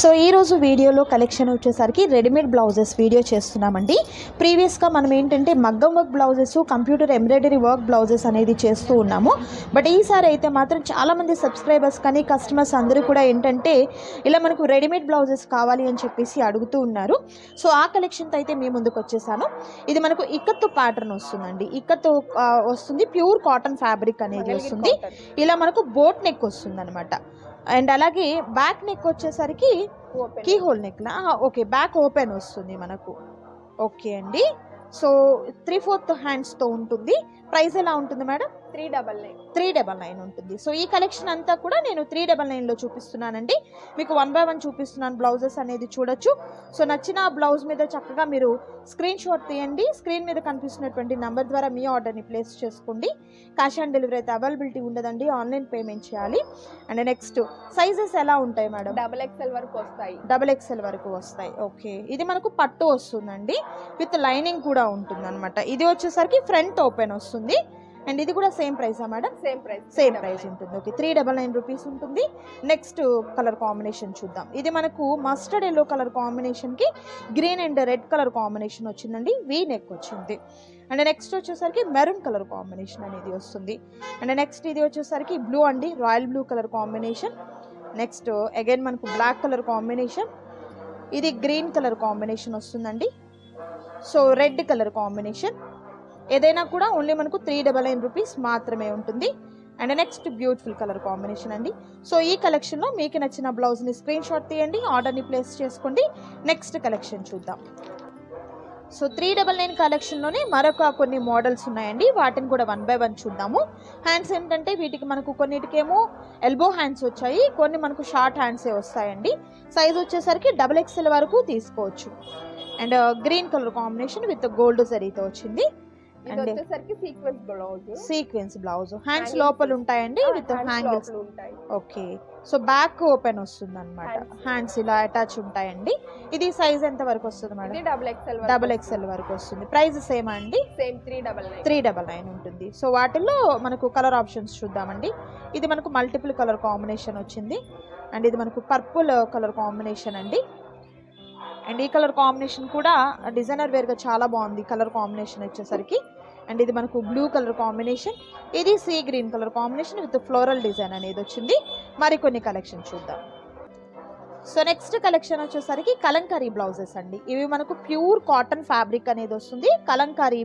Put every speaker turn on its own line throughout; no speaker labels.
So ఈరోజు వీడియోలో collection వచ్చేసరికి రెడీమేడ్ బ్లౌజెస్ వీడియో చేస్తున్నామండి. ప్రీవియస్గా మనం ఏంటంటే మగ్గం work blouses, computer embroidery work blouses అనేది చేస్తూ ఉన్నాము. బట్ ఈసారి అయితే మాత్రం చాలామంది సబ్స్క్రైబర్స్ కానీ కస్టమర్స్ అందరూ కూడా ఏంటంటే ఇలా మనకు రెడీమేడ్ బ్లౌజెస్ కావాలి అని చెప్పేసి అడుగుతూ ఉన్నారు. సో ఆ కలెక్షన్తో అయితే మీ ముందుకు వచ్చేసాను. ఇది మనకు ఇక్కత్తు ప్యాటర్న్ వస్తుందండి. ఇక్కత్తు వస్తుంది, ప్యూర్ కాటన్ ఫ్యాబ్రిక్ అనేది వస్తుంది. ఇలా మనకు బోట్ నెక్ వస్తుంది అనమాట. అండ్ అలాగే బ్యాక్ నెక్ వచ్చేసరికి keyhole neck okay, back open వస్తుంది మనకు. ఓకే అండి. సో 3/4 హ్యాండ్స్తో ఉంటుంది. ప్రైస్ ఎలా ఉంటుంది మేడం? 399 ఉంటుంది. సో ఈ కలెక్షన్ అంతా కూడా నేను 399లో చూపిస్తున్నానండి. మీకు 1 by 1 చూపిస్తున్నాను. బ్లౌజెస్ అనేది చూడొచ్చు. సో నచ్చిన బ్లౌజ్ మీద చక్కగా మీరు స్క్రీన్ షాట్ తీయండి. స్క్రీన్ మీద కనిపిస్తున్నటువంటి నెంబర్ ద్వారా మీ ఆర్డర్ని ప్లేస్ చేసుకోండి. క్యాష్ ఆన్ డెలివరీ అయితే అవైలబిలిటీ ఉండదండి, ఆన్లైన్ పేమెంట్ చేయాలి. అండ్ నెక్స్ట్ సైజెస్ ఎలా ఉంటాయి మేడం?
XXL వరకు వస్తాయి.
XXL వరకు వస్తాయి. ఓకే, ఇది మనకు పట్టు వస్తుందండి, విత్ లైనింగ్ కూడా ఉంటుంది అనమాట. ఇది వచ్చేసరికి ఫ్రంట్ ఓపెన్ వస్తుంది. అండ్ ఇది కూడా సేమ్ ప్రైసా మేడం?
సేమ్ ప్రైస్
ఉంటుంది. ఓకే, 399 రూపీస్ ఉంటుంది. నెక్స్ట్ కలర్ కాంబినేషన్ చూద్దాం. ఇది మనకు మస్టర్డ్ ఎల్లో కలర్ కాంబినేషన్కి green and red colour combination వచ్చిందండి. వీ నెక్ వచ్చింది. అండ్ నెక్స్ట్ వచ్చేసరికి మెరూన్ కలర్ కాంబినేషన్ అనేది వస్తుంది. అండ్ నెక్స్ట్ ఇది వచ్చేసరికి బ్లూ అండి, royal blue colour combination. Next again మనకు బ్లాక్ కలర్ కాంబినేషన్. ఇది గ్రీన్ కలర్ కాంబినేషన్ వస్తుందండి. So red colour combination. ఏదైనా కూడా ఓన్లీ మనకు 399 రూపీస్ మాత్రమే ఉంటుంది. And next beautiful colour combination అండి. సో ఈ కలెక్షన్లో మీకు నచ్చిన బ్లౌజ్ని స్క్రీన్ షాట్ తీయండి, ఆర్డర్ని ప్లేస్ చేసుకోండి. నెక్స్ట్ కలెక్షన్ చూద్దాం. సో 399 కలెక్షన్లోనే మరొక కొన్ని మోడల్స్ ఉన్నాయండి. వాటిని కూడా 1 by 1 చూద్దాము. హ్యాండ్స్ ఏంటంటే వీటికి మనకు కొన్నిటికేమో ఎల్బో హ్యాండ్స్ వచ్చాయి, కొన్ని మనకు షార్ట్ హ్యాండ్సే వస్తాయండి. సైజ్ వచ్చేసరికి XXL వరకు తీసుకోవచ్చు. And green colour combination with gold జరీతో వచ్చింది. Sequence blouse. హ్యాండ్స్ లోపల ఉంటాయండి with హ్యాంగిల్స్. Okay, so back open వస్తుంది అనమాట. హ్యాండ్స్ ఇలా అటాచ్ ఉంటాయండి. ఇది సైజ్ ఎంత వరకు వస్తుంది మేడం? XXL వరకు వస్తుంది. ప్రైస్ సేమ్ అండి?
సేమ్
399 ఉంటుంది. సో వాటిల్లో మనకు కలర్ ఆప్షన్స్ చూద్దామండి. ఇది మనకు మల్టిపుల్ కలర్ కాంబినేషన్ వచ్చింది. అండ్ ఇది మనకు పర్పుల్ కలర్ కాంబినేషన్ అండి. అండ్ ఈ కలర్ కాంబినేషన్ కూడా డిజైనర్ వేర్గా చాలా బాగుంది కలర్ కాంబినేషన్ వచ్చేసరికి. అండ్ ఇది మనకు బ్లూ కలర్ కాంబినేషన్. ఇది sea green colour combination with floral design అనేది వచ్చింది. మరికొన్ని కలెక్షన్ చూద్దాం. సో నెక్స్ట్ కలెక్షన్ వచ్చేసరికి కలంకారీ బ్లౌజెస్ అండి. ఇవి మనకు ప్యూర్ కాటన్ ఫ్యాబ్రిక్ అనేది వస్తుంది. కలంకారీ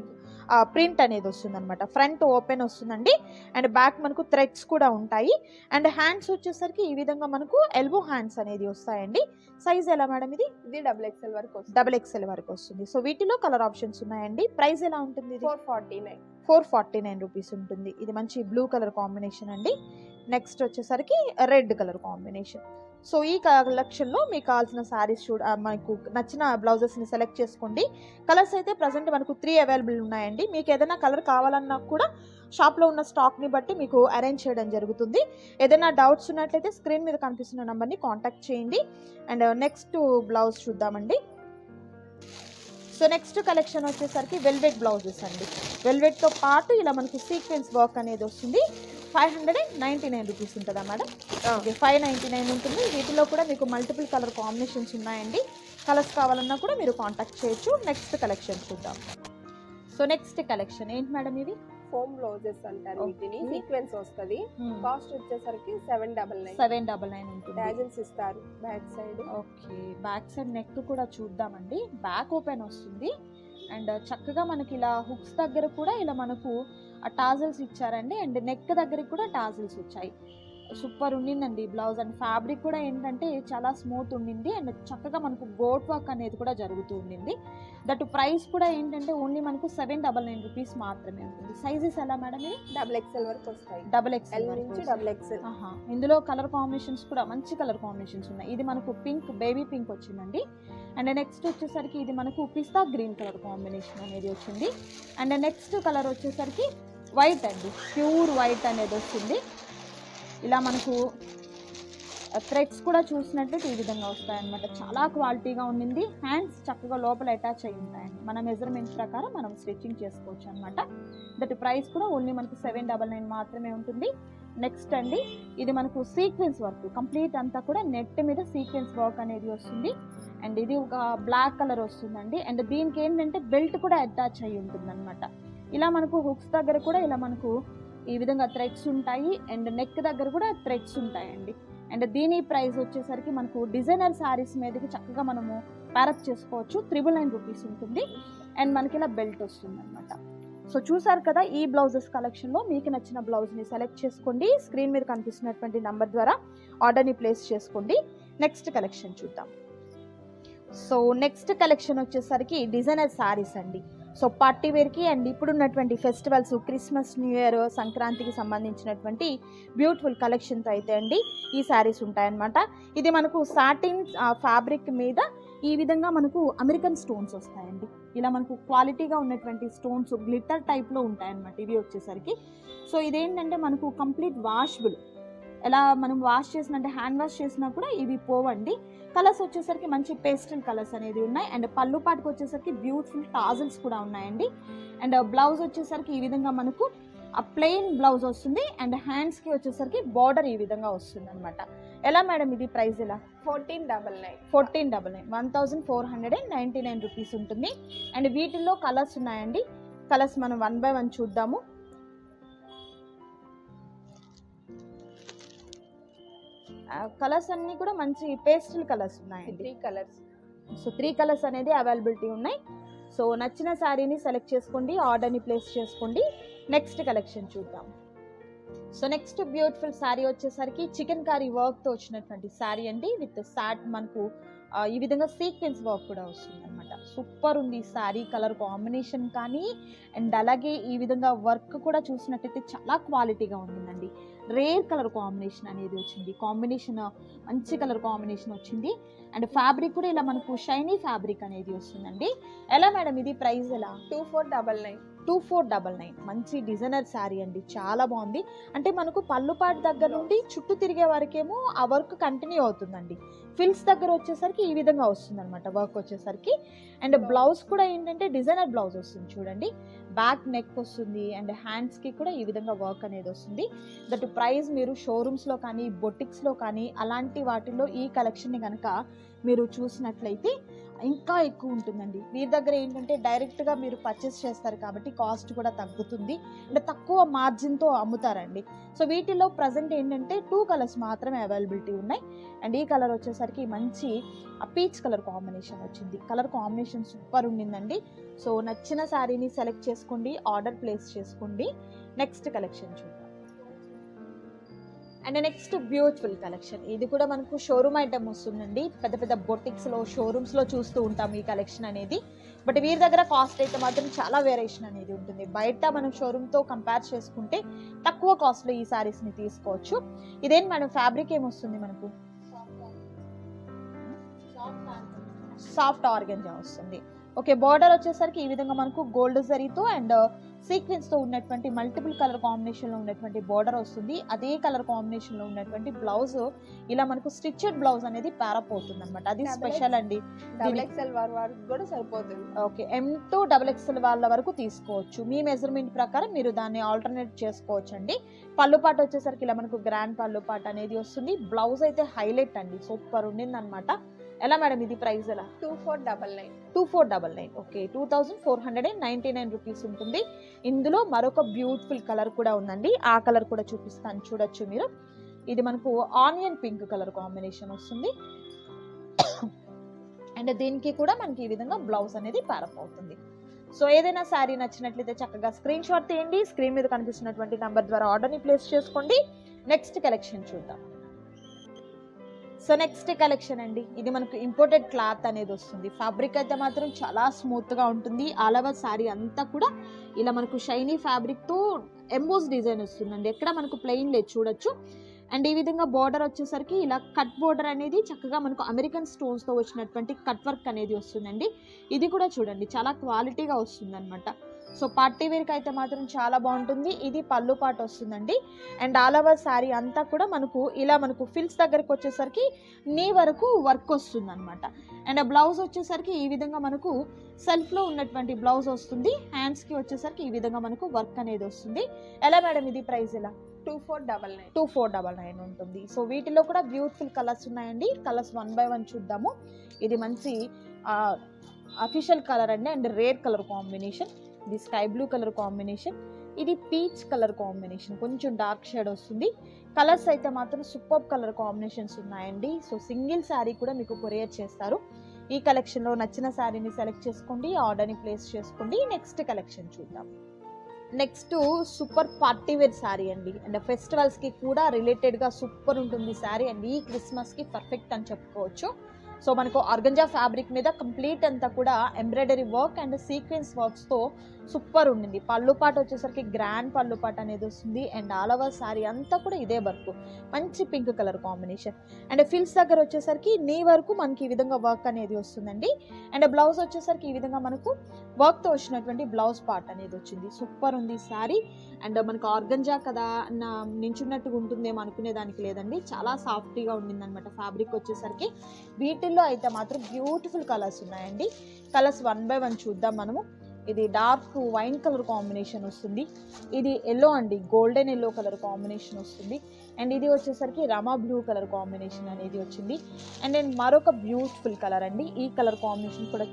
ప్రింట్ అనేది వస్తుంది అనమాట. ఫ్రంట్ ఓపెన్ వస్తుందండి. అండ్ బ్యాక్ మనకు థ్రెడ్స్ కూడా ఉంటాయి. అండ్ హ్యాండ్స్ వచ్చేసరికి ఈ విధంగా మనకు ఎల్బో హ్యాండ్స్ అనేది వస్తాయండి. సైజ్ ఎలా మేడం? ఇది XXL వరకు వస్తుంది. సో వీటిలో కలర్ ఆప్షన్స్ ఉన్నాయండి. ప్రైస్ ఎలా ఉంటుంది? 449 రూపీస్ ఉంటుంది. ఇది మంచి బ్లూ కలర్ కాంబినేషన్ అండి. నెక్స్ట్ వచ్చేసరికి రెడ్ కలర్ కాంబినేషన్. సో ఈ కలెక్షన్లో మీకు కావాల్సిన శారీస్ మనకు నచ్చిన బ్లౌజెస్ని సెలెక్ట్ చేసుకోండి. కలర్స్ అయితే ప్రజెంట్ మనకు 3 అవైలబుల్ ఉన్నాయండి. మీకు ఏదైనా కలర్ కావాలన్నా కూడా షాప్లో ఉన్న స్టాక్ని బట్టి మీకు అరేంజ్ చేయడం జరుగుతుంది. ఏదైనా డౌట్స్ ఉన్నట్లయితే స్క్రీన్ మీద కనిపిస్తున్న నెంబర్ని కాంటాక్ట్ చేయండి. అండ్ నెక్స్ట్ బ్లౌజ్ చూద్దామండి. సో నెక్స్ట్ కలెక్షన్ వచ్చేసరికి వెల్వెట్ బ్లౌజెస్ అండి. వెల్వెట్తో పాటు ఇలా మనకు సీక్వెన్స్ వర్క్ అనేది వస్తుంది. 599 రూపీస్ ఉంటుందా మేడం? ఓకే, 599 ఉంటుంది. వీటిలో కూడా మీకు మల్టిపుల్ కలర్ కాంబినేషన్స్ ఉన్నాయండి. కలర్స్ కావాలన్నా కూడా మీరు కాంటాక్ట్ చేయొచ్చు. నెక్స్ట్ కలెక్షన్ చూద్దాం. సో నెక్స్ట్ కలెక్షన్ ఏంటి మేడం? ఇవి
ఫోమ్ బ్లౌజెస్ అంటారు. వీటిని సీక్వెన్స్ వస్తుంది. కాస్ట్ వచ్చేసరికి
799 ఉంటుంది.
టాజిల్స్ ఇస్తారు back side.
Okay, back side neck కూడా చూద్దామండి. బ్యాక్ ఓపెన్ వస్తుంది. అండ్ చక్కగా మనకి ఇలా హుక్స్ దగ్గర కూడా ఇలా మనకు టాజిల్స్ ఇచ్చారండి. అండ్ నెక్ దగ్గరికి కూడా టాజిల్స్ వచ్చాయి. సూపర్ ఉండిందండి బ్లౌజ్. అండ్ ఫ్యాబ్రిక్ కూడా ఏంటంటే చాలా స్మూత్ ఉండింది. అండ్ చక్కగా మనకు గోట్ వర్క్ అనేది కూడా జరుగుతూ ఉండింది. దట్ ప్రైస్ కూడా ఏంటంటే ఓన్లీ మనకు 799 రూపీస్ మాత్రమే ఉంటుంది. సైజెస్ ఎలా మేడం? ఇది
XXL వరకు వస్తాయి.
XXL. ఇందులో కలర్ కాంబినేషన్స్ కూడా మంచి కలర్ కాంబినేషన్స్ ఉన్నాయి. ఇది మనకు పింక్, బేబీ పింక్ వచ్చిందండి. అండ్ నెక్స్ట్ వచ్చేసరికి ఇది మనకు పిస్తా గ్రీన్ కలర్ కాంబినేషన్ అనేది వచ్చింది. అండ్ నెక్స్ట్ కలర్ వచ్చేసరికి వైట్ అండి, ప్యూర్ వైట్ అనేది వస్తుంది. ఇలా మనకు థ్రెడ్స్ కూడా చూసినట్లయితే ఈ విధంగా వస్తాయన్నమాట. చాలా క్వాలిటీగా ఉండింది. హ్యాండ్స్ చక్కగా లోపల అటాచ్ అయి ఉంటాయండి. మన మెజర్మెంట్స్ ప్రకారం మనం స్టిచ్చింగ్ చేసుకోవచ్చు అనమాట. దట్ ప్రైస్ కూడా ఓన్లీ మనకు 799 మాత్రమే ఉంటుంది. నెక్స్ట్ అండి ఇది మనకు సీక్వెన్స్ వర్క్ కంప్లీట్ అంతా కూడా నెట్ మీద సీక్వెన్స్ వర్క్ అనేది వస్తుంది. అండ్ ఇది ఒక బ్లాక్ కలర్ వస్తుందండి. అండ్ దీనికి ఏంటంటే బెల్ట్ కూడా అటాచ్ అయ్యి ఉంటుంది అనమాట. ఇలా మనకు హుక్స్ దగ్గర కూడా ఇలా మనకు ఈ విధంగా థ్రెడ్స్ ఉంటాయి. అండ్ నెక్ దగ్గర కూడా థ్రెడ్స్ ఉంటాయండి. అండ్ దీని ప్రైస్ వచ్చేసరికి మనకు డిజైనర్ శారీస్ మీదకి చక్కగా మనము ప్యారప్ చేసుకోవచ్చు. 999 రూపీస్ ఉంటుంది. అండ్ మనకి ఇలా బెల్ట్ వస్తుంది అనమాట. సో చూసారు కదా, ఈ బ్లౌజెస్ కలెక్షన్లో మీకు నచ్చిన బ్లౌజ్ని సెలెక్ట్ చేసుకోండి. స్క్రీన్ మీద కనిపిస్తున్నటువంటి నెంబర్ ద్వారా ఆర్డర్ని ప్లేస్ చేసుకోండి. నెక్స్ట్ కలెక్షన్ చూద్దాం. సో నెక్స్ట్ కలెక్షన్ వచ్చేసరికి డిజైనర్ శారీస్ అండి. సో పార్టీ వేర్కి అండ్ ఇప్పుడున్నటువంటి ఫెస్టివల్స్ క్రిస్మస్, న్యూ ఇయర్, సంక్రాంతికి సంబంధించినటువంటి బ్యూటిఫుల్ కలెక్షన్తో అయితే అండి ఈ శారీస్ ఉంటాయన్నమాట. ఇది మనకు సాటిన్ ఫ్యాబ్రిక్ మీద ఈ విధంగా మనకు అమెరికన్ స్టోన్స్ వస్తాయండి. ఇలా మనకు క్వాలిటీగా ఉన్నటువంటి స్టోన్స్ గ్లిట్టర్ టైప్లో ఉంటాయన్నమాట ఇవి వచ్చేసరికి. సో ఇదేంటంటే మనకు కంప్లీట్ వాషబుల్. ఎలా మనం వాష్ చేసినట్టే హ్యాండ్ వాష్ చేసినా కూడా ఇవి పోవండి. కలర్స్ వచ్చేసరికి మంచి పేస్టల్ కలర్స్ అనేది ఉన్నాయి. అండ్ పళ్ళు పాటుకు వచ్చేసరికి బ్యూటిఫుల్ టాజల్స్ కూడా ఉన్నాయండి. అండ్ బ్లౌజ్ వచ్చేసరికి ఈ విధంగా మనకు ప్లెయిన్ బ్లౌజ్ వస్తుంది. అండ్ హ్యాండ్స్కి వచ్చేసరికి బార్డర్ ఈ విధంగా వస్తుంది అనమాట. ఎలా మేడం ఇది ప్రైస్ ఎలా?
1499
1499 రూపీస్ ఉంటుంది. అండ్ వీటిల్లో కలర్స్ ఉన్నాయండి. కలర్స్ మనం 1 by 1 చూద్దాము. కలర్స్ అన్నీ కూడా మంచి పేస్టల్ కలర్స్ ఉన్నాయండి.
3 కలర్స్.
సో 3 కలర్స్ అనేది అవైలబిలిటీ ఉన్నాయి. సో నచ్చిన శారీని సెలెక్ట్ చేసుకోండి, ఆర్డర్ని ప్లేస్ చేసుకోండి. నెక్స్ట్ కలెక్షన్ చూద్దాం. సో నెక్స్ట్ బ్యూటిఫుల్ శారీ వచ్చేసరికి చికెన్ కర్రీ వర్క్తో వచ్చినటువంటి శారీ అండి. విత్ సాట్ మనకు ఈ విధంగా సీక్వెన్స్ వర్క్ కూడా వస్తుంది అనమాట. సూపర్ ఉంది ఈ శారీ కలర్ కాంబినేషన్ కానీ. అండ్ అలాగే ఈ విధంగా వర్క్ కూడా చూసినట్టయితే చాలా క్వాలిటీగా ఉంటుందండి. రేర్ కలర్ కాంబినేషన్ అనేది వచ్చింది. కాంబినేషన్ మంచి కలర్ కాంబినేషన్ వచ్చింది. అండ్ ఫ్యాబ్రిక్ కూడా ఇలా మనకు షైనీ ఫ్యాబ్రిక్ అనేది వస్తుందండి. ఎలా మేడం ఇది ప్రైస్ ఎలా? 2499 మంచి డిజైనర్ శారీ అండి. చాలా బాగుంది. అంటే మనకు పళ్ళుపాటు దగ్గర నుండి చుట్టూ తిరిగే వరకేమో ఆ వర్క్ కంటిన్యూ అవుతుందండి. ఫిల్స్ దగ్గర వచ్చేసరికి ఈ విధంగా వస్తుంది అనమాట వర్క్ వచ్చేసరికి. అండ్ బ్లౌజ్ కూడా ఏంటంటే డిజైనర్ బ్లౌజ్ వస్తుంది చూడండి. బ్యాక్ నెక్ వస్తుంది. అండ్ హ్యాండ్స్కి కూడా ఈ విధంగా వర్క్ అనేది వస్తుంది. దట్ ప్రైస్ మీరు షోరూమ్స్లో కానీ బొటిక్స్లో కానీ అలాంటి వాటిల్లో ఈ కలెక్షన్ని కనుక మీరు చూసినట్లయితే ఇంకా ఎక్కువ ఉంటుందండి. వీరి దగ్గర ఏంటంటే డైరెక్ట్గా మీరు పర్చేస్ చేస్తారు కాబట్టి కాస్ట్ కూడా తగ్గుతుంది. అంటే తక్కువ మార్జిన్తో అమ్ముతారండి. సో వీటిలో ప్రజెంట్ ఏంటంటే 2 కలర్స్ మాత్రమే అవైలబిలిటీ ఉన్నాయి. అండ్ ఈ కలర్ వచ్చేసరికి మంచి పీచ్ కలర్ కాంబినేషన్ వచ్చింది. కలర్ కాంబినేషన్ సూపర్ ఉండిందండి. సో నచ్చిన శారీని సెలెక్ట్ చేసుకోండి, ఆర్డర్ ప్లేస్ చేసుకోండి. నెక్స్ట్ కలెక్షన్ చూద్దాం. And next beautiful collection. ఇది కూడా మనకు షోరూమ్ ఐటమ్ వస్తుందండి. పెద్ద పెద్ద బొటిక్స్లో షోరూమ్స్లో చూస్తూ ఉంటాం ఈ కలెక్షన్ అనేది. బట్ వీరి దగ్గర కాస్ట్ అయితే మాత్రం చాలా వేరియేషన్ అనేది ఉంటుంది. బయట మనం షోరూమ్తో కంపేర్ చేసుకుంటే తక్కువ కాస్ట్లో ఈ శారీస్ని తీసుకోవచ్చు. ఇదేం మేడం ఫ్యాబ్రిక్ ఏమొస్తుంది మనకు? సాఫ్ట్ ఆర్గంజా వస్తుంది. ఓకే, బార్డర్ వచ్చేసరికి ఈ విధంగా మనకు గోల్డ్ జరీతో అండ్ సీక్వెన్స్తో ఉన్నటువంటి మల్టిపుల్ కలర్ కాంబినేషన్లో ఉన్నటువంటి బార్డర్ వస్తుంది. అదే కలర్ కాంబినేషన్లో ఉన్నటువంటి బ్లౌజ్ ఇలా మనకు స్టిచ్డ్ బ్లౌజ్ అనేది ప్యారప్ అవుతుంది అనమాట. అది స్పెషల్ అండి.
XXL వరకు కూడా సరిపోతుంది.
ఓకే, M to XXL వాళ్ళ వరకు తీసుకోవచ్చు. మీ మెజర్మెంట్ ప్రకారం మీరు దాన్ని ఆల్టర్నేట్ చేసుకోవచ్చు అండి. పళ్ళుపాటు వచ్చేసరికి ఇలా మనకు గ్రాండ్ పళ్ళుపాటు అనేది వస్తుంది. బ్లౌజ్ అయితే హైలైట్ అండి, సూపర్ ఉండింది అనమాట. ఎలా మేడం ఇది ప్రైస్ ఎలా?
2499.
ఓకే, 2499 రూపీస్ ఉంటుంది. ఇందులో మరొక బ్యూటిఫుల్ కలర్ కూడా ఉందండి. ఆ కలర్ కూడా చూపిస్తాను, చూడొచ్చు మీరు. ఇది మనకు ఆనియన్ పింక్ కలర్ కాంబినేషన్ వస్తుంది. అండ్ దీనికి కూడా మనకి ఈ విధంగా బ్లౌజ్ అనేది ప్యారప్ అవుతుంది. సో ఏదైనా శారీ నచ్చినట్లయితే చక్కగా స్క్రీన్ షాట్ తీయండి. స్క్రీన్ మీద కనిపిస్తున్నటువంటి నెంబర్ ద్వారా ఆర్డర్ని ప్లేస్ చేసుకోండి. నెక్స్ట్ కలెక్షన్ చూద్దాం. సో నెక్స్ట్ కలెక్షన్ అండి. ఇది మనకు ఇంపోర్టెడ్ క్లాత్ అనేది వస్తుంది. ఫ్యాబ్రిక్ అయితే మాత్రం చాలా స్మూత్గా ఉంటుంది. ఆల్ ఓవర్ శారీ అంతా కూడా ఇలా మనకు షైనీ ఫ్యాబ్రిక్తో ఎంబోస్ డిజైన్ వస్తుందండి. ఎక్కడ మనకు ప్లెయిన్ లేదు, చూడొచ్చు. అండ్ ఈ విధంగా బార్డర్ వచ్చేసరికి ఇలా కట్ బార్డర్ అనేది చక్కగా మనకు అమెరికన్ స్టోన్స్తో వచ్చినటువంటి కట్ వర్క్ అనేది వస్తుందండి. ఇది కూడా చూడండి చాలా క్వాలిటీగా వస్తుంది అనమాట. సో పార్టీ వేర్కి అయితే మాత్రం చాలా బాగుంటుంది. ఇది పళ్ళు పాటు వస్తుందండి. అండ్ ఆల్ ఓవర్ శారీ అంతా కూడా మనకు ఇలా మనకు ఫిల్స్ దగ్గరకు వచ్చేసరికి నీ వరకు వర్క్ వస్తుంది అనమాట. అండ్ ఆ బ్లౌజ్ వచ్చేసరికి ఈ విధంగా మనకు సెల్ఫ్లో ఉన్నటువంటి బ్లౌజ్ వస్తుంది. హ్యాండ్స్కి వచ్చేసరికి ఈ విధంగా మనకు వర్క్ అనేది వస్తుంది. ఎలా మేడం ఇది ప్రైస్ ఎలా?
2499.
2499 ఉంటుంది. సో వీటిలో కూడా బ్యూటిఫుల్ కలర్స్ ఉన్నాయండి. కలర్స్ 1 by 1 చూద్దాము. ఇది మంచి అఫీషియల్ కలర్ అండి అండ్ రేర్ కలర్ కాంబినేషన్. ఇది స్కై బ్లూ కలర్ కాంబినేషన్, ఇది పీచ్ కలర్ కాంబినేషన్, కొంచెం డార్క్ షేడ్ వస్తుంది. కలర్స్ అయితే మాత్రం సూపర్ కలర్ కాంబినేషన్స్ ఉన్నాయండి. సో సింగిల్ శారీ కూడా మీకు కొరియర్ చేస్తారు. ఈ కలెక్షన్లో నచ్చిన శారీని సెలెక్ట్ చేసుకోండి, ఆర్డర్ని ప్లేస్ చేసుకోండి. నెక్స్ట్ కలెక్షన్ చూద్దాం. Next super party wear sari అండి అండ్ ఫెస్టివల్స్కి కూడా రిలేటెడ్గా సూపర్ ఉంటుంది శారీ అండ్ ఈ క్రిస్మస్కి పర్ఫెక్ట్ అని చెప్పుకోవచ్చు. సో మనకు ఆర్గంజా ఫ్యాబ్రిక్ మీద కంప్లీట్ అంతా కూడా ఎంబ్రాయిడరీ వర్క్ అండ్ సీక్వెన్స్ వర్క్స్తో సూపర్ ఉండింది. పళ్ళు పాట వచ్చేసరికి గ్రాండ్ పళ్ళు పాట అనేది వస్తుంది అండ్ ఆల్ ఓవర్ శారీ అంతా కూడా ఇదే వర్క్, మంచి పింక్ కలర్ కాంబినేషన్. అండ్ ఫిల్స్ దగ్గర వచ్చేసరికి నీ వరకు మనకి ఈ విధంగా వర్క్ అనేది వస్తుందండి. అండ్ బ్లౌజ్ వచ్చేసరికి ఈ విధంగా మనకు వర్క్తో వచ్చినటువంటి బ్లౌజ్ పార్ట్ అనేది వచ్చింది. సూపర్ ఉంది శారీ. అండ్ మనకు ఆర్గంజా కదా నించున్నట్టుగా ఉంటుందేమో అనుకునే దానికి లేదండి, చాలా సాఫ్ట్గా ఉండింది అనమాట ఫ్యాబ్రిక్ వచ్చేసరికి. వీటిల్లో అయితే మాత్రం బ్యూటిఫుల్ కలర్స్ ఉన్నాయండి. కలర్స్ 1 by 1 చూద్దాం మనము. ఇది డార్క్ వైన్ కలర్ కాంబినేషన్ వస్తుంది, ఇది ఎల్లో అండి, గోల్డెన్ ఎల్లో కలర్ కాంబినేషన్ వస్తుంది. అండ్ ఇది వచ్చేసరికి రమా బ్లూ కలర్ కాంబినేషన్ అనేది వచ్చింది. అండ్ నేను మరొక బ్యూటిఫుల్ కలర్ అండి, ఈ కలర్ కాంబినేషన్ కూడా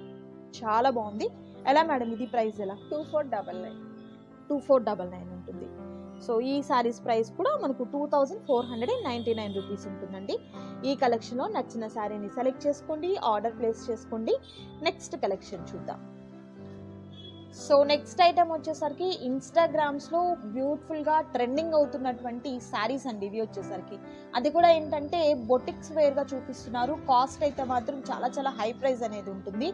చాలా బాగుంది. ఎలా మేడం ఇది ప్రైస్ ఎలా? 2499 ఉంటుంది. సో ఈ శారీస్ ప్రైస్ కూడా మనకు 2499 రూపీస్ ఉంటుందండి. ఈ కలెక్షన్లో నచ్చిన శారీని సెలెక్ట్ చేసుకోండి, ఆర్డర్ ప్లేస్ చేసుకోండి. నెక్స్ట్ కలెక్షన్ చూద్దాం. సో నెక్స్ట్ ఐటమ్ వచ్చేసరికి ఇన్స్టాగ్రామ్స్లో బ్యూటిఫుల్గా ట్రెండింగ్ అవుతున్నటువంటి శారీస్ అండి ఇవి వచ్చేసరికి. అది కూడా ఏంటంటే బొటిక్స్ వేర్గా చూపిస్తున్నారు. కాస్ట్ అయితే మాత్రం చాలా చాలా హై ప్రైస్ అనేది ఉంటుంది.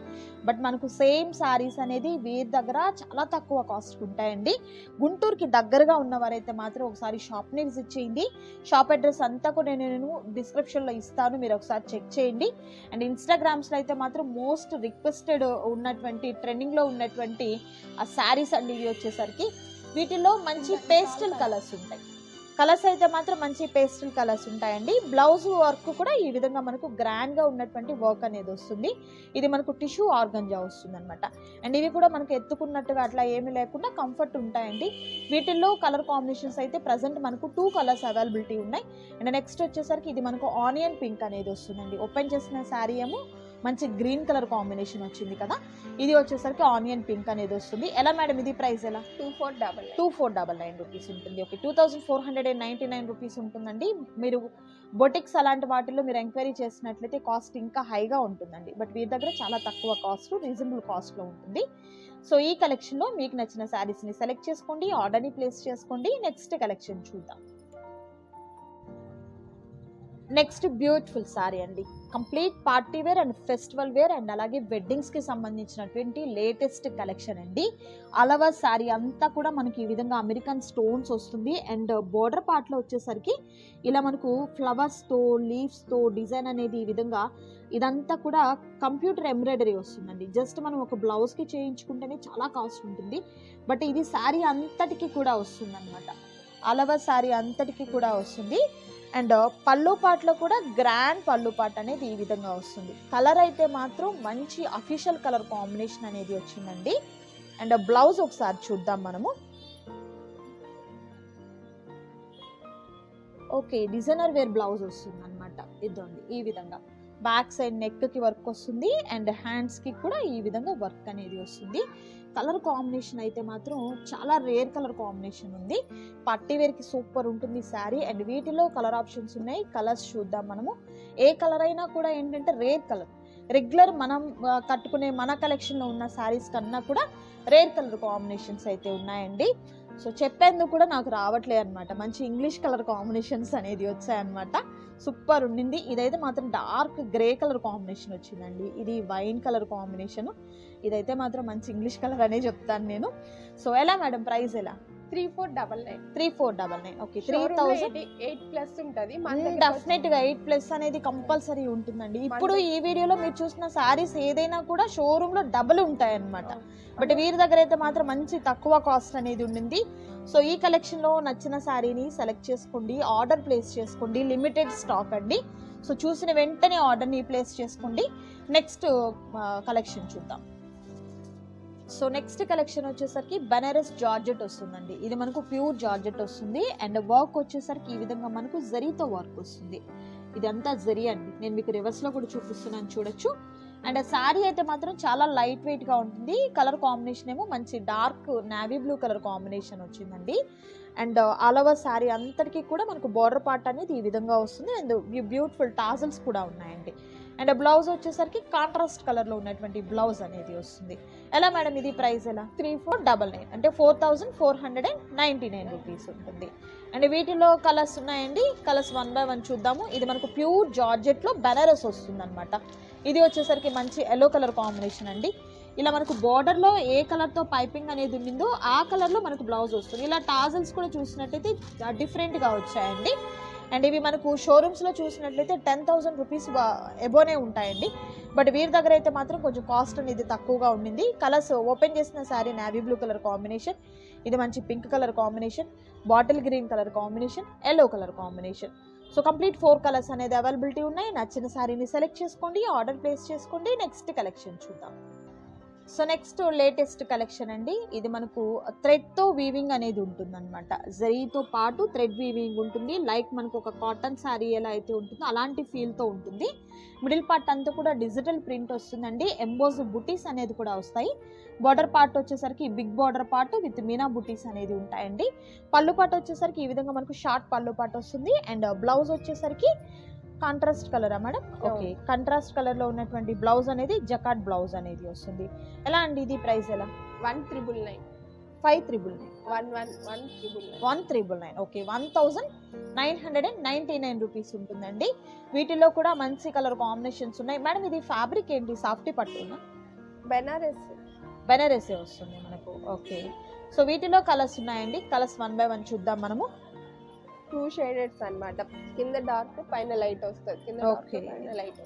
బట్ మనకు సేమ్ శారీస్ అనేది వీరి దగ్గర చాలా తక్కువ కాస్ట్కి ఉంటాయండి. గుంటూరుకి దగ్గరగా ఉన్నవారైతే మాత్రం ఒకసారి షాప్ని విజిట్ చేయండి. షాప్ అడ్రస్ అంతా కూడా నేను డిస్క్రిప్షన్లో ఇస్తాను, మీరు ఒకసారి చెక్ చేయండి. అండ్ ఇన్స్టాగ్రామ్స్లో అయితే మాత్రం మోస్ట్ రిక్వెస్టెడ్ ఉన్నటువంటి ట్రెండింగ్లో ఉన్నటువంటి ఆ శారీస్ అండి ఇవి వచ్చేసరికి. వీటిలో మంచి పేస్టల్ కలర్స్ ఉంటాయి. కలర్స్ అయితే మాత్రం మంచి పేస్టల్ కలర్స్ ఉంటాయండి. బ్లౌజ్ వర్క్ కూడా ఈ విధంగా మనకు గ్రాండ్గా ఉన్నటువంటి వర్క్ అనేది వస్తుంది. ఇది మనకు టిష్యూ ఆర్గంజా వస్తుంది అనమాట. అండ్ ఇవి కూడా మనకు ఎత్తుకున్నట్టుగా అట్లా ఏమీ లేకుండా కంఫర్ట్ ఉంటాయండి. వీటిల్లో కలర్ కాంబినేషన్స్ అయితే ప్రజెంట్ మనకు 2 కలర్స్ అవైలబిలిటీ ఉన్నాయి. అండ్ నెక్స్ట్ వచ్చేసరికి ఇది మనకు ఆనియన్ పింక్ అనేది వస్తుందండి. ఓపెన్ చేసిన శారీ ఏమో మంచి గ్రీన్ కలర్ కాంబినేషన్ వచ్చింది కదా, ఇది వచ్చేసరికి ఆనియన్ పింక్ అనేది వస్తుంది. ఎలా మేడం ఇది ప్రైస్ ఎలా? 2499 రూపీస్ ఉంటుంది. ఓకే, 2499 రూపీస్ ఉంటుందండి. మీరు బొటిక్స్ అలాంటి వాటిల్లో మీరు ఎంక్వైరీ చేసినట్లయితే కాస్ట్ ఇంకా హైగా ఉంటుందండి. బట్ వీరి దగ్గర చాలా తక్కువ కాస్ట్, రీజనబుల్ కాస్ట్లో ఉంటుంది. సో ఈ కలెక్షన్లో మీకు నచ్చిన శారీస్ని సెలెక్ట్ చేసుకోండి, ఆర్డర్ని ప్లేస్ చేసుకోండి. నెక్స్ట్ కలెక్షన్ చూద్దాం. నెక్స్ట్ బ్యూటిఫుల్ శారీ అండి, complete party wear and festival wear and అలాగే వెడ్డింగ్స్కి సంబంధించినటువంటి లేటెస్ట్ కలెక్షన్ అండి. అలవా శారీ అంతా కూడా మనకి ఈ విధంగా అమెరికన్ స్టోన్స్ వస్తుంది. అండ్ బోర్డర్ పార్ట్లో వచ్చేసరికి ఇలా మనకు ఫ్లవర్స్తో లీవ్స్తో డిజైన్ అనేది ఈ విధంగా ఇదంతా కూడా కంప్యూటర్ ఎంబ్రాయిడరీ వస్తుందండి. జస్ట్ మనం ఒక బ్లౌజ్కి చేయించుకుంటేనే చాలా కాస్ట్ ఉంటుంది. బట్ ఇది శారీ అంతటికి కూడా వస్తుంది అనమాట. అలవా శారీ అంతటికి కూడా వస్తుంది. అండ్ పళ్ళు పాటలో కూడా గ్రాండ్ పళ్ళు పాట అనేది ఈ విధంగా వస్తుంది. కలర్ అయితే మాత్రం మంచి అఫీషియల్ కలర్ కాంబినేషన్ అనేది వచ్చిందండి. అండ్ బ్లౌజ్ ఒకసారి చూద్దాం మనము. ఓకే, డిజైనర్ వేర్ బ్లౌజ్ వస్తుంది అనమాట. ఇదండి ఈ విధంగా బ్యాక్ సైడ్ నెక్కి వర్క్ వస్తుంది అండ్ హ్యాండ్స్కి కూడా ఈ విధంగా వర్క్ అనేది వస్తుంది. కలర్ కాంబినేషన్ అయితే మాత్రం చాలా రేర్ కలర్ కాంబినేషన్ ఉంది. పార్టీ వేర్కి సూపర్ ఉంటుంది శారీ. అండ్ వీటిలో కలర్ ఆప్షన్స్ ఉన్నాయి, కలర్స్ చూద్దాం మనము. ఏ కలర్ అయినా కూడా ఏంటంటే రేర్ కలర్, రెగ్యులర్ మనం కట్టుకునే మన కలెక్షన్లో ఉన్న శారీస్ కన్నా కూడా రేర్ కలర్ కాంబినేషన్స్ అయితే ఉన్నాయండి. సో చెప్పేందుకు కూడా నాకు రావట్లేదు అనమాట. మంచి ఇంగ్లీష్ కలర్ కాంబినేషన్స్ అనేది వచ్చాయన్నమాట. సూపర్ ఉండింది. ఇదైతే మాత్రం డార్క్ గ్రే కలర్ కాంబినేషన్ వచ్చిందండి. ఇది వైన్ కలర్ కాంబినేషన్. ఇదైతే మాత్రం మంచి ఇంగ్లీష్ కలర్ అనే చెప్తాను నేను. సో ఎలా మేడం ప్రైస్ ఎలా?
3499.
ఓకే, 3000
8+ ఉంటుంది.
డెఫినెట్గా 8+ అనేది కంపల్సరీ ఉంటుందండి. ఇప్పుడు ఈ వీడియోలో మీరు చూసిన శారీస్ ఏదైనా కూడా షోరూంలో డబుల్ ఉంటాయన్నమాట. బట్ వీరి దగ్గర అయితే మాత్రం మంచి తక్కువ కాస్ట్ అనేది ఉండింది. సో ఈ కలెక్షన్లో నచ్చిన శారీని సెలెక్ట్ చేసుకోండి, ఆర్డర్ ప్లేస్ చేసుకోండి. లిమిటెడ్ స్టాక్ అండి. సో చూసిన వెంటనే ఆర్డర్ని ప్లేస్ చేసుకోండి. నెక్స్ట్ కలెక్షన్ చూద్దాం. సో నెక్స్ట్ కలెక్షన్ వచ్చేసరికి బనారస్ జార్జెట్ వస్తుందండి. ఇది మనకు ప్యూర్ జార్జెట్ వస్తుంది అండ్ వర్క్ వచ్చేసరికి ఈ విధంగా మనకు జరీతో వర్క్ వస్తుంది. ఇదంతా జరీ అండి, నేను మీకు రివర్స్ లో కూడా చూపిస్తున్నాను చూడొచ్చు. అండ్ శారీ అయితే మాత్రం చాలా లైట్ వెయిట్ గా ఉంటుంది. కలర్ కాంబినేషన్ ఏమో మంచి dark navy blue colour combination వచ్చిందండి. అండ్ ఆల్ ఓవర్ శారీ అంతటికి కూడా మనకు బార్డర్ పార్ట్ అనేది ఈ విధంగా వస్తుంది అండ్ బ్యూటిఫుల్ టాజల్స్ కూడా ఉన్నాయండి. అండ్ బ్లౌజ్ వచ్చేసరికి కాంట్రాస్ట్ కలర్ లో ఉన్నటువంటి బ్లౌజ్ అనేది వస్తుంది. ఎలా మేడం ఇది ప్రైస్ ఎలా? 3499 అంటే 4499 రూపీస్ ఉంటుంది. అండ్ వీటిలో కలర్స్ ఉన్నాయండి. కలర్స్ 1 by 1 చూద్దాము. ఇది మనకు ప్యూర్ జార్జెట్ లో బనారస్ వస్తుంది అనమాట. ఇది వచ్చేసరికి మంచి ఎల్లో కలర్ కాంబినేషన్ అండి. ఇలా మనకు బార్డర్ లో ఏ కలర్ తో పైపింగ్ అనేది ఉండిందో ఆ కలర్ లో మనకు బ్లౌజ్ వస్తుంది. ఇలా టాజల్స్ కూడా చూసినట్టయితే డిఫరెంట్ గా వచ్చాయండి. అండ్ ఇవి మనకు షోరూమ్స్లో చూసినట్లయితే 10,000 రూపీస్ ఎబోనే ఉంటాయండి. బట్ వీరి దగ్గర అయితే మాత్రం కొంచెం కాస్ట్ అనేది తక్కువగా ఉండింది. కలర్స్ ఓపెన్ చేసిన sari navy blue colour combination, ఇది మంచి pink colour combination, bottle green colour combination, yellow colour combination. So complete 4 colours అనేది అవైలబిలిటీ ఉన్నాయి. నచ్చిన శారీని సెలెక్ట్ చేసుకోండి, ఆర్డర్ ప్లేస్ చేసుకోండి. నెక్స్ట్ కలెక్షన్ చూద్దాం. సో నెక్స్ట్ లేటెస్ట్ కలెక్షన్ అండి. ఇది మనకు థ్రెడ్తో వీవింగ్ అనేది ఉంటుందన్నమాట. జరీతో పాటు థ్రెడ్ వీవింగ్ ఉంటుంది. లైక్ మనకు ఒక కాటన్ శారీ ఎలా అయితే ఉంటుందో అలాంటి ఫీల్తో ఉంటుంది. మిడిల్ పార్ట్ అంతా కూడా డిజిటల్ ప్రింట్ వస్తుందండి. ఎంబోజ్ బుటీస్ అనేది కూడా వస్తాయి. బార్డర్ పార్ట్ వచ్చేసరికి big border part with meena బుటీస్ అనేది ఉంటాయండి. పళ్ళు పార్ట్ వచ్చేసరికి ఈ విధంగా మనకు షార్ట్ పళ్ళు పార్ట్ వస్తుంది. అండ్ బ్లౌజ్ వచ్చేసరికి కాంట్రాస్ట్ కలరా మేడం? ఓకే, కాంట్రాస్ట్ కలర్ లో ఉన్నటువంటి బ్లౌజ్ అనేది జకాట్ బ్లౌజ్ అనేది వస్తుంది. ఎలా అండి ఇది ప్రైస్ ఎలా?
1999
599
111
ఓకే, 1999 రూపీస్ ఉంటుందండి. వీటిలో కూడా మంచి కలర్ కాంబినేషన్స్ ఉన్నాయి. మేడం ఇది ఫ్యాబ్రిక్ ఏంటి? సాఫ్టీ పట్టునా? బెనారసే వస్తుంది మనకు. ఓకే, సో వీటిలో కలర్స్ ఉన్నాయండి. కలర్స్ 1 by 1 చూద్దాం మనము.
2 షేడెడ్స్ అన్నమాట. కింద డార్క్ పైన లైట్ వస్తుంది. కింద డార్క్ పైన లైట్.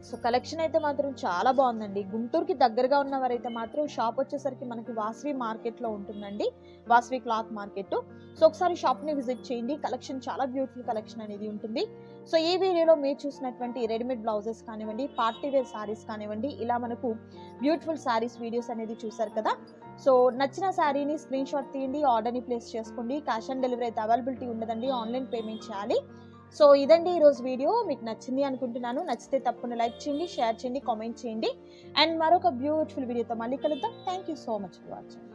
సో కలెక్షన్ అయితే మాత్రం చాలా బాగుందండి. గుంటూరుకి దగ్గరగా ఉన్నవారైతే మాత్రం షాప్ వచ్చేసరికి మనకి వాసవి మార్కెట్లో ఉంటుందండి, వాసవి క్లాత్ మార్కెట్. సో ఒకసారి షాప్ని విజిట్ చేయండి. కలెక్షన్ చాలా బ్యూటిఫుల్ కలెక్షన్ అనేది ఉంటుంది. సో ఈ వీడియోలో మీరు చూసినటువంటి రెడీమేడ్ బ్లౌజెస్ కానివ్వండి, పార్టీ వేర్ శారీస్ కానివ్వండి, ఇలా మనకు బ్యూటిఫుల్ శారీస్ వీడియోస్ అనేది చూసారు కదా. సో నచ్చిన శారీని స్క్రీన్ షాట్ తీయండి, ఆర్డర్ని ప్లేస్ చేసుకోండి. క్యాష్ ఆన్ డెలివరీ అయితే అవైలబిలిటీ ఉండదండి, ఆన్లైన్ పేమెంట్ చేయాలి. సో ఇదండి ఈరోజు వీడియో. మీకు నచ్చింది అనుకుంటున్నాను. నచ్చితే తప్పకుండా లైక్ చేయండి, షేర్ చేయండి, కామెంట్ చేయండి. అండ్ మరొక బ్యూటిఫుల్ వీడియోతో మళ్ళీ కలుద్దాం. Thank you so much for watching.